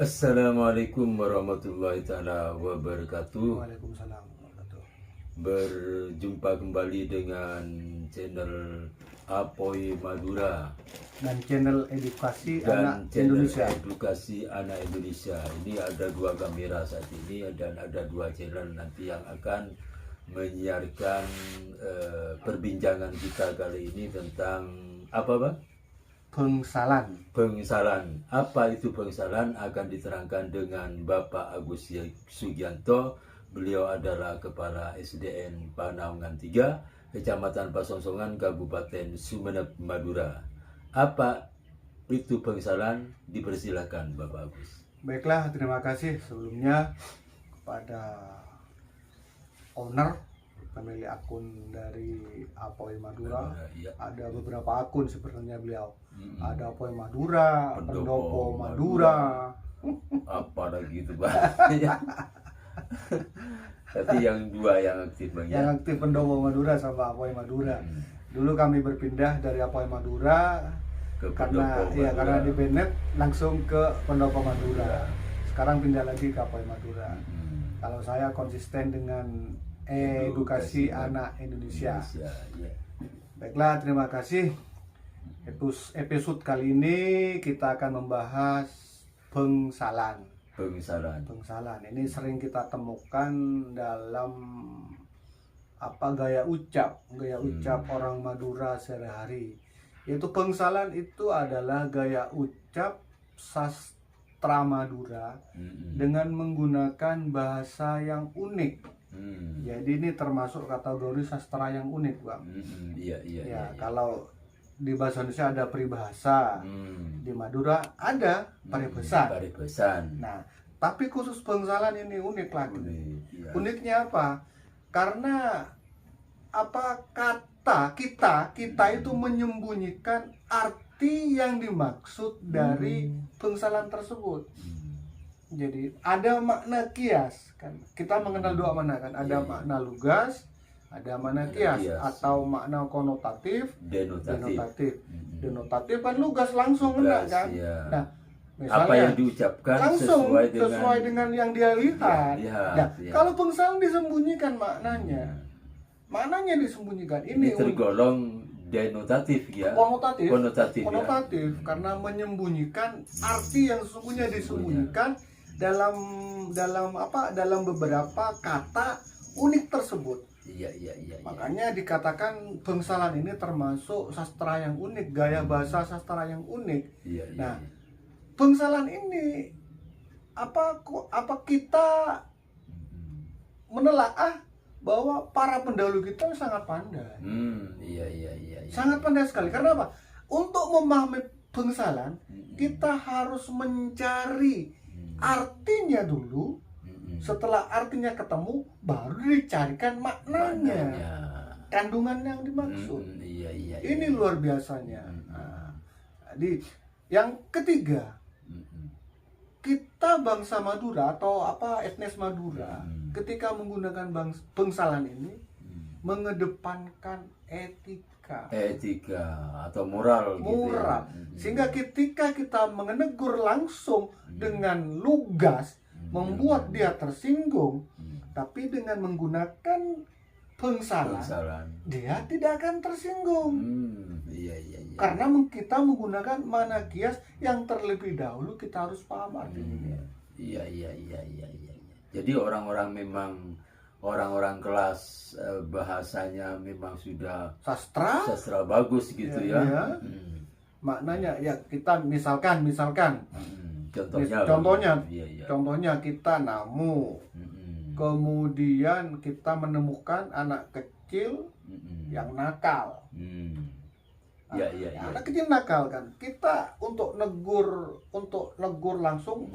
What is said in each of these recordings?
Assalamualaikum warahmatullahi ta'ala wabarakatuh. Waalaikumsalam warahmatullahi. Berjumpa kembali dengan channel Apoy Madura Dan channel edukasi dan anak channel Indonesia. edukasi anak Indonesia. Ini ada dua kamera saat ini dan ada dua channel nanti yang akan menyiarkan perbincangan kita kali ini tentang apa, Bang? Pengsalan. Pengsalan. Apa itu pengsalan akan diterangkan dengan Bapak Agus Sugianto. Beliau adalah Kepala SDN Panaungan 3, Kecamatan Pasongsongan, Kabupaten Sumeneb, Madura. Apa itu pengsalan? Dipersilakan Bapak Agus. Baiklah, terima kasih sebelumnya kepada owner, pemilik akun dari Apoy Madura. Ya. Ada beberapa akun sebenarnya beliau. Ada Apoy Madura, Pendopo Madura. Apa lagi itu, Bang? Tapi yang dua yang aktif, Bang. Yang aktif Pendopo Madura sama Apoy Madura. Dulu kami berpindah dari Apoy Madura Ke karena Pendopo ya Madura. karena di Bennett langsung ke Pendopo Madura. Sekarang pindah lagi ke Apoy Madura. Kalau saya konsisten dengan edukasi anak Indonesia. Ya. Baiklah, terima kasih. Episode kali ini kita akan membahas pengsalan. Pengsalan. Ini sering kita temukan dalam gaya ucap orang Madura sehari-hari. Yaitu pengsalan itu adalah gaya ucap sastra Madura dengan menggunakan bahasa yang unik. Jadi ini termasuk kategori sastra yang unik, Bang. Iya. Kalau di bahasa Indonesia ada peribahasa, di Madura ada paribasan. Nah, tapi khusus pengsalan ini unik lagi. Ya. Uniknya apa? Karena kata kita itu menyembunyikan arti yang dimaksud dari pengsalan tersebut. Jadi ada makna kias kan. Kita mengenal dua makna kan. Ada makna lugas, ada makna kias atau makna konotatif, denotatif. Denotatif kan lugas langsung kena kan. Ya. Nah, misalnya, apa yang diucapkan langsung sesuai dengan yang dia lihat. Nah, ya. kalau pengsalan disembunyikan maknanya. Maknanya disembunyikan. Ini tergolong denotatif ya. Konotatif ya. Karena menyembunyikan arti yang sesungguhnya disembunyikan dalam beberapa kata unik tersebut. Iya. Makanya dikatakan pengsalan ini termasuk sastra yang unik, gaya bahasa sastra yang unik. Nah, pengsalan ini apa kita menelaah bahwa para pendahulu kita sangat pandai. Iya. Sangat pandai sekali. Karena apa? Untuk memahami pengsalan, kita harus mencari artinya dulu. Setelah artinya ketemu, baru dicarikan maknanya. Kandungan yang dimaksud. Iya. Ini luar biasanya. Nah, jadi yang ketiga, kita bangsa Madura atau etnis Madura ketika menggunakan pengsalan ini mengedepankan etika atau moral gitu ya. Sehingga ketika kita menegur langsung dengan lugas membuat dia tersinggung, tapi dengan menggunakan pengsalan dia tidak akan tersinggung. Iya. Karena kita menggunakan makna kias yang terlebih dahulu kita harus paham artinya. Iya. Jadi orang-orang kelas bahasanya memang sudah sastra bagus gitu ya. Maknanya ya kita misalkan contohnya kita namu, kemudian kita menemukan anak kecil yang nakal. Anak kecil nakal kan, kita untuk negur langsung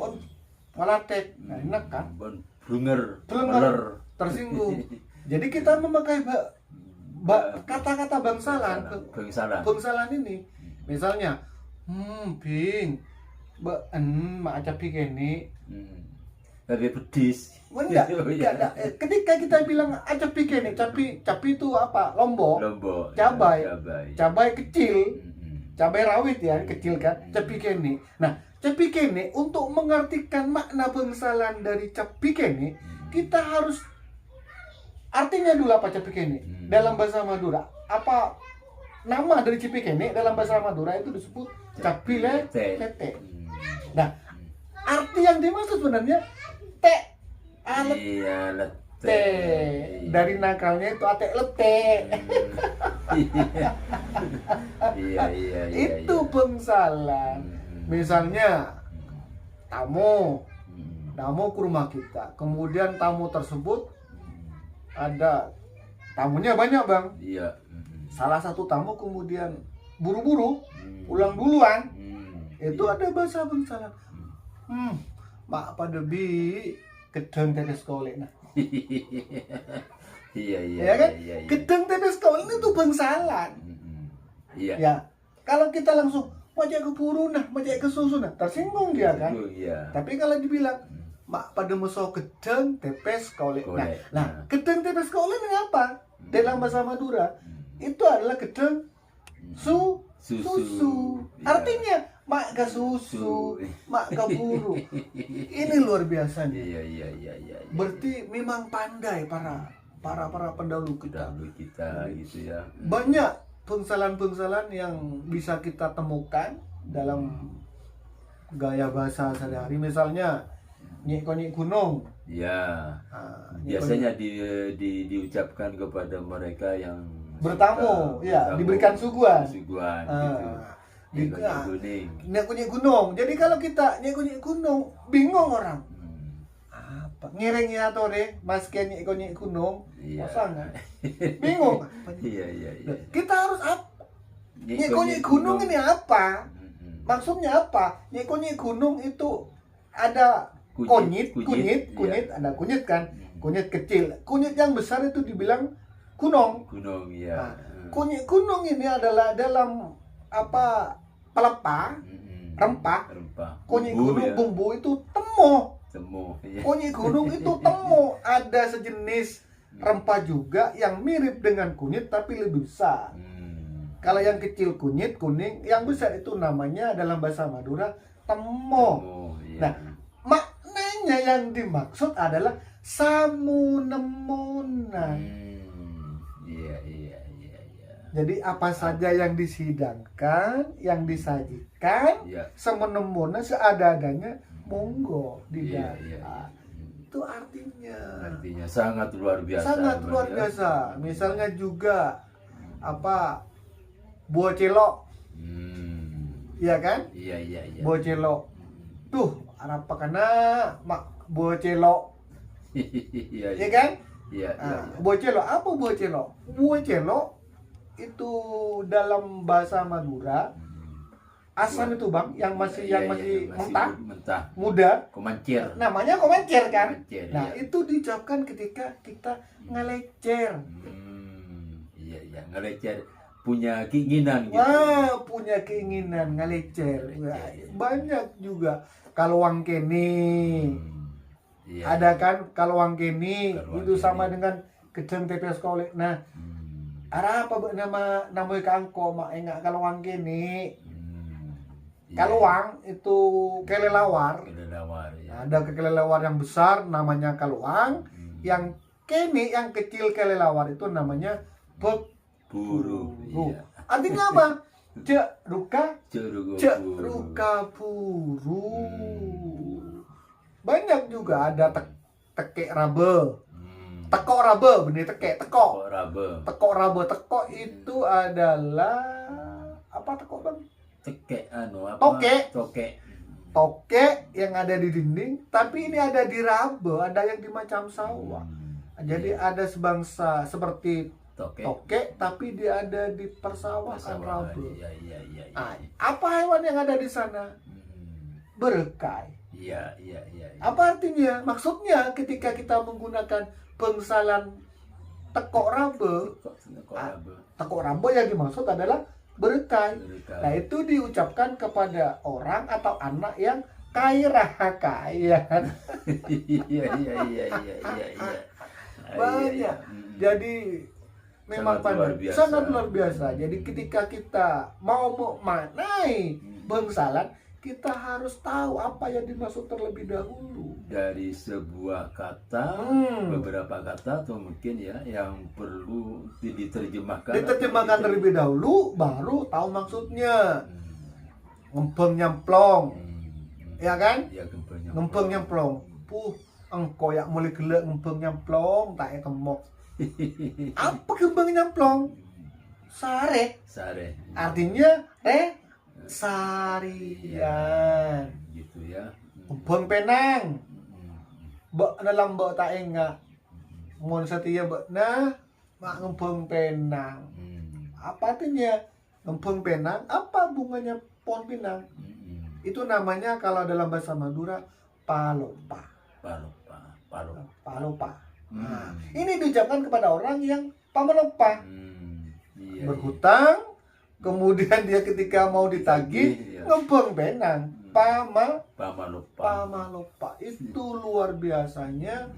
melatek, enak kan? Blunger, tersinggung. Jadi kita memakai kata-kata bangsalan ini. Misalnya, Bing, mak aja begini. Lebih pedis. Enggak, Oh, enggak, iya. enggak. Ketika kita bilang capi kene, capi itu apa? Lombok, Lombok. cabai. Cabai. Cabai kecil, Mm-mm. cabai rawit ya, kecil kan, capi kene. Nah, capi kene untuk mengartikan makna bangsalan dari capi kene, kita harus artinya dulu apa capi kene dalam bahasa Madura. Apa nama dari capi kene dalam bahasa Madura itu disebut capi lete. Mm. Nah, arti yang dimaksud sebenarnya te alet Iya, te leteh. dari nakalnya itu ate lete. Iya, iya, iya. Itu iya. bangsalan. Misalnya tamu ke rumah kita, kemudian tamu tersebut ada tamunya banyak bang, Iya. salah satu tamu kemudian buru-buru pulang duluan, itu ada bahasa bangsalan. Mak pada bi gedeng tetes kolek. Nah, Iya, iya. ya kan, Iya, iya. gedeng tetes kolek itu bangsalan. Iya. Ya, kalau kita langsung majak ke buru nah, majak ke susu nah, tersinggung dia kan. Iya. Tapi kalau dibilang mak pada musuh gedeng tepes kolek. Kolek. Nah, gedeng tepes kolek ini apa? Dalam bahasa Madura itu adalah gedeng susu. Iya. Artinya mak ke susu, mak ke buru. Ini luar biasa nih. Iya, iya, iya, iya. Berarti memang pandai para pendahulu kita. Dahulu kita gitu ya. Banyak bangsalan-bangsalan yang bisa kita temukan dalam gaya bahasa sehari-hari. Misalnya nyek gunung. Ya. Nah, Biasanya diucapkan kepada mereka yang bertamu, suka ya, bertamu, diberikan suguhan. Suguhan Di gitu. Nyek kuning. nyek gunung. Jadi kalau kita nyek gunung, bingung orang. Apa? Ngiringnya atau deh, mas nyek gunung, Iya. masa nggak? Bingung. Iya, iya, iya. Kita harus apa? Nyek gunung ini apa? Maksudnya apa? Nyek gunung itu ada kunyit, ada kunyit kan? Kunyit kecil, kunyit yang besar itu dibilang gunung. Gunung, iya. Nah, kunyit gunung ini adalah dalam apa pelepah, rempah. Kunyit gunung ya. bumbu itu temu. Iya. Kunyit gunung itu temu. Ada sejenis rempah juga yang mirip dengan kunyit tapi lebih besar. Kalau yang kecil kunyit kuning, yang besar itu namanya dalam bahasa Madura temo. Iya. Nah, maknanya yang dimaksud adalah samunemunan. Iya, iya, iya, iya. Jadi apa saja yang disidangkan, yang disajikan, Iya. semenemunan seadanya, monggo Iya, iya, didata. iya. Itu artinya. Artinya sangat luar biasa. Sangat Bang, luar ya. biasa. Misalnya juga apa buah celok, ya kan? Iya, iya, iya. Buah celok. Tuh, apa karena mak buah celok, Iya, ya kan? Iya, iya. Buah celok, apa buah celok? Buah celok itu dalam bahasa Madura asam itu bang, yang masih Iya, masih iya, mentah, muda, Komancir. namanya komencer kan? Komancir, Nah iya. itu diucapkan ketika kita ngelecer. Iya, iya, ngelecer, punya keinginan gitu. Wah, punya keinginan ngelecer. Ngelecer, Wah, iya. banyak juga. Kalau wang kene, Iya. ada kan kalau wang kene Kalau itu wang sama kene. dengan gedeng tepes kolek. Nah, ada apa nama kangko mak enggak kalau wang kene. Iya. Kalau wang itu kelelawar. Kelelawar, ya. Nah, ada kelelawar yang besar namanya kaluang, yang kene yang kecil kelelawar itu namanya Buru. Iya. Artinya apa? Cek ruka buru. Banyak juga ada tekek rabe. Tekok rabe, benih tekek, tekok. Tekok rabe, tekok itu adalah apa tekok bang? Tekek apa? Tokek. Tokek yang ada di dinding, tapi ini ada di rabe, ada yang di macam sawah. Jadi ada sebangsa seperti tokek, tapi dia ada di persawahan rabe. Iya. Apa hewan yang ada di sana? Berkai. Iya. Apa artinya? Maksudnya ketika kita menggunakan bangsalan tekok rabe, tekok rabe yang dimaksud adalah berkai. Nah itu diucapkan kepada orang atau anak yang kaya kaya. Iya. Banyak. Jadi memang sangat luar biasa. Jadi ketika kita mau memaknai bangsalan, kita harus tahu apa yang dimaksud terlebih dahulu. Dari sebuah kata, beberapa kata atau mungkin ya yang perlu diterjemahkan terlebih dahulu, baru tahu maksudnya. Ngempeng nyemplong, ya kan? Ya, Ngempeng nyemplong. Engkau yang mulai gelek ngempeng nyemplong, tak kemok. Apa kembang nyemplong? Sare. Artinya sarian. Gitu ya. Ngempeng penang. Bak dalam bak tak enggak. Mun setia bak nah mak ngempeng penang. Apa artinya ngempeng penang? Apa bunganya pohon pinang? Itu namanya kalau dalam bahasa Madura palopa. Nah, ini diucapkan kepada orang yang pamalopa. Iya. Berhutang, kemudian dia ketika mau ditagih ngempeng penang. Pamalopa. Itu luar biasanya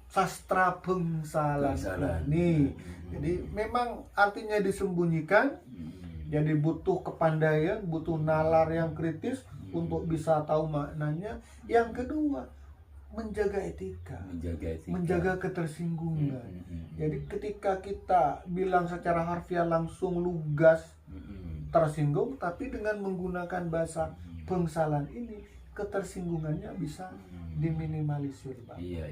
sastra bangsalan ini. Jadi memang artinya disembunyikan. Jadi butuh kepandaian, butuh nalar yang kritis untuk bisa tahu maknanya. Yang kedua, menjaga etika. Menjaga ketersinggungan. Jadi ketika kita bilang secara harfiah langsung lugas tersinggung, tapi dengan menggunakan bahasa bangsalan ini ketersinggungannya bisa diminimalisir, Bang. Iya.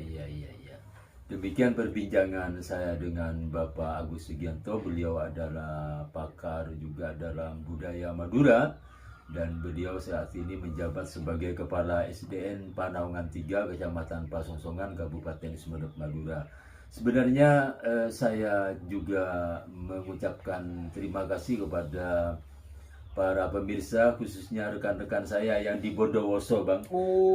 Demikian perbincangan saya dengan Bapak Agus Sugianto. Beliau adalah pakar juga dalam budaya Madura dan beliau saat ini menjabat sebagai Kepala SDN Panaungan 3, Kecamatan Pasongsongan, Kabupaten Sumeneb, Madura. Sebenarnya saya juga mengucapkan terima kasih kepada para pemirsa, khususnya rekan-rekan saya yang di Bondowoso, Bang.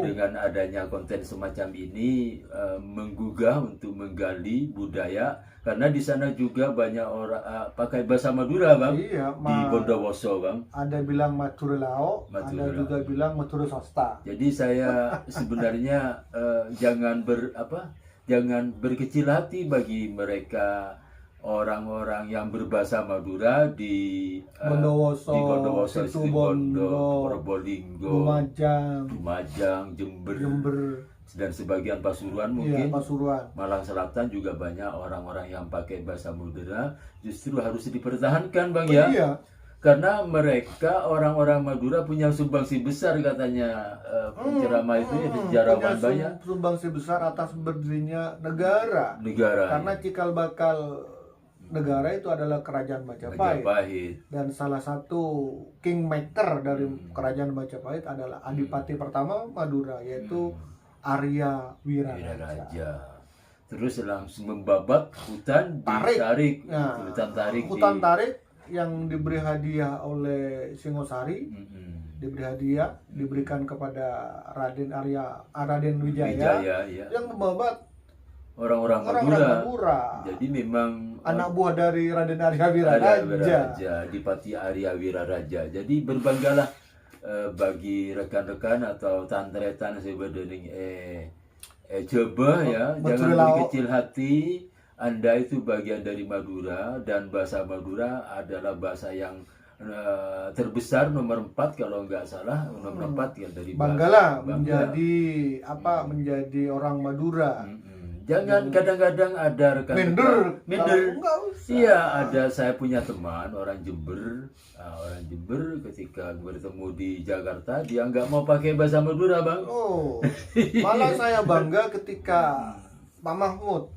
Dengan adanya konten semacam ini menggugah untuk menggali budaya, karena di sana juga banyak orang pakai bahasa Madura, Bang. Iya, di Bondowoso, Bang. Ada bilang Madura Lao, ada juga bilang Madura Sosta. Jadi saya sebenarnya jangan berkecil hati bagi mereka orang-orang yang berbahasa Madura di Bondowoso, Situbondo, Probolinggo, Lumajang, Jember, dan sebagian Pasuruan mungkin. Pasuruan. Malang Selatan juga banyak orang-orang yang pakai bahasa Madura. Justru harus dipertahankan, Bang, ya. Iya. Karena mereka orang-orang Madura punya sumbangsi besar katanya penceramah itu ya, sejarawan banyak. Sumbangsi besar atas berdirinya negara. Karena cikal bakal negara itu adalah kerajaan Majapahit. Dan salah satu kingmaker dari kerajaan Majapahit adalah adipati pertama Madura, yaitu Arya Wiraraja. Terus langsung membabat hutan ditarik. Hutan tarik yang diberi hadiah oleh Singosari. Diberikan kepada Raden Wijaya yang membabat orang-orang Madura. Jadi memang anak buah dari Raden Arya Wiraraja, Adipati Arya Wiraraja. Jadi berbanggalah bagi rekan-rekan atau tantretan sebedening coba ya, jangan berkecil hati. Anda itu bagian dari Madura, dan bahasa Madura adalah bahasa yang terbesar, nomor 4 kalau nggak salah, nomor 4 ya dari banggalah menjadi orang Madura. Jangan kadang-kadang ada rekan-rekan minder. Iya, ada, saya punya teman orang Jember. Orang Jember ketika bertemu di Jakarta dia nggak mau pakai bahasa Madura, Bang. Malah saya bangga ketika Mahfud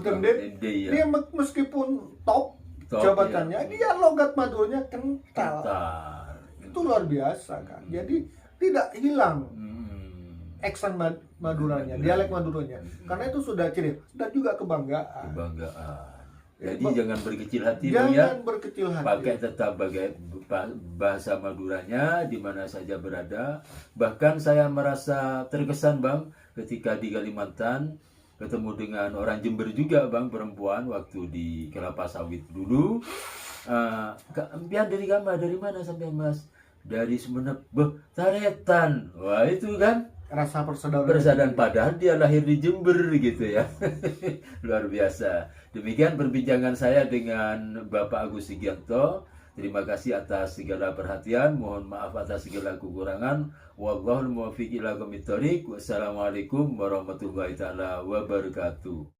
MD, dia meskipun top jabatannya, dia logat Maduranya kental. Itu luar biasa kan. Jadi tidak hilang aksen Maduranya, dialek Maduranya, karena itu sudah ciri dan juga kebanggaan. Jadi jangan berkecil hati, pakai tetap bahasa Maduranya di mana saja berada. Bahkan saya merasa terkesan, Bang, ketika di Kalimantan ketemu dengan orang Jember juga, Bang, perempuan waktu di Kelapa Sawit dulu. Pian dari mana sampai Mas? dari Sumenep, Taretan. Wah itu kan Rasa persaudaraan. persaudaraan, padahal dia lahir di Jember gitu ya. Luar biasa. Demikian perbincangan saya dengan Bapak Agus Sugianto. Terima kasih atas segala perhatian. Mohon maaf atas segala kekurangan. Wallahul muwaffiq ila aqwamit thoriq. Wassalamualaikum warahmatullahi taala wabarakatuh.